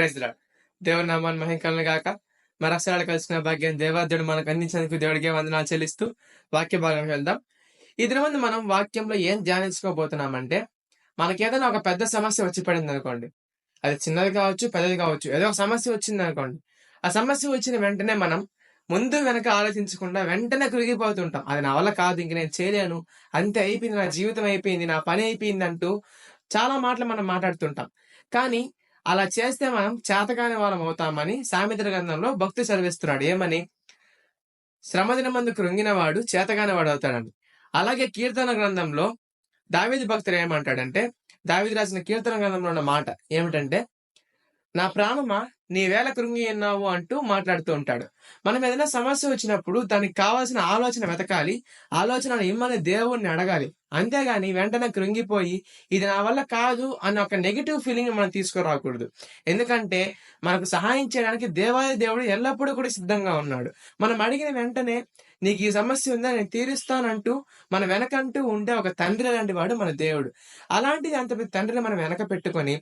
Praise lord. దేవుని నామాన్ని మహిమకలను గాక. మరక్షరాలు కలిసిన భాగ్యం దేవాదేవుడు మనకు అందించినందుకు దేవుడికే వందనాలు చెల్లిస్తూ వాక్య భాగంకి వెళ్దాం. ఈ దినమందు మనం వాక్యంలో ఏం ధ్యానించుకోబోతున్నామంటే, మనకేదైనా ఒక పెద్ద సమస్య వచ్చి పడింది అనుకోండి. అది చిన్నది కావచ్చు, పెద్దది కావచ్చు. ఏదో ఒక సమస్య వచ్చింది అనుకోండి. ఆ సమస్య వచ్చిన వెంటనే మనం ముందు వెనక ఆలోచించకుండా వెంటనే కృంగిపోతుంటాం. అది నా వల్ల కాదు, ఇంక నేను చేయలేను, అంతే అయిపోయింది, నా జీవితం అయిపోయింది, నా పని అయిపోయింది అంటూ చాలా మాటలు మనం మాట్లాడుతుంటాం. కానీ అలా చేస్తే మనం చేతకాని వాళ్ళం అవుతామని సామెతల గ్రంథంలో భక్తి సెలవిస్తున్నాడు. ఏమని? శ్రమదినమందు కృంగినవాడు చేతగాని వాడు అవుతాడని. అలాగే కీర్తన గ్రంథంలో దావీదు భక్తుడు ఏమంటాడంటే, దావీదు రాసిన కీర్తన గ్రంథంలో ఉన్న మాట ఏమిటంటే, నా ప్రాణమా నీవేళ కృంగి ఉన్నావు అంటూ మాట్లాడుతూ ఉంటాడు. మనం ఏదైనా సమస్య వచ్చినప్పుడు దానికి కావాల్సిన ఆలోచన వెతకాలి. ఆలోచనను ఇమ్మని దేవుణ్ణి అడగాలి. అంతేగాని వెంటనే కృంగిపోయి ఇది నా వల్ల కాదు అన్న ఒక నెగెటివ్ ఫీలింగ్ మనం తీసుకురాకూడదు. ఎందుకంటే మనకు సహాయం చేయడానికి దేవాది దేవుడు ఎల్లప్పుడూ కూడా సిద్ధంగా ఉన్నాడు. మనం అడిగిన వెంటనే నీకు ఈ సమస్య ఉందా, నేను తీరుస్తానంటూ మన వెనకంటూ ఉండే ఒక తండ్రి లాంటి వాడు మన దేవుడు. అలాంటిది అంత పెద్ద తండ్రిని మనం వెనక పెట్టుకొని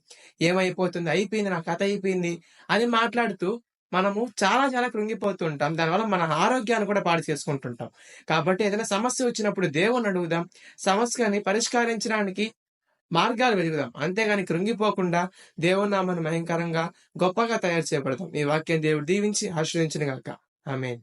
ఏమైపోతుంది, అయిపోయింది, నా కథ అయిపోయింది అని మాట్లాడుతూ మనము చాలా చాలా కృంగిపోతూ ఉంటాం. దానివల్ల మన ఆరోగ్యాన్ని కూడా పాడు చేసుకుంటుంటాం. కాబట్టి ఏదైనా సమస్య వచ్చినప్పుడు దేవుణ్ణి అడుగుదాం. సమస్యని పరిష్కరించడానికి మార్గాలు వెతుకుదాం. అంతేగాని కృంగిపోకుండా దేవుని నామాన్ని భయంకరంగా గొప్పగా తయారు చేయబడతాం. ఈ వాక్యం దేవుడు దీవించి ఆశీర్వదించును గాక. ఆమేన్.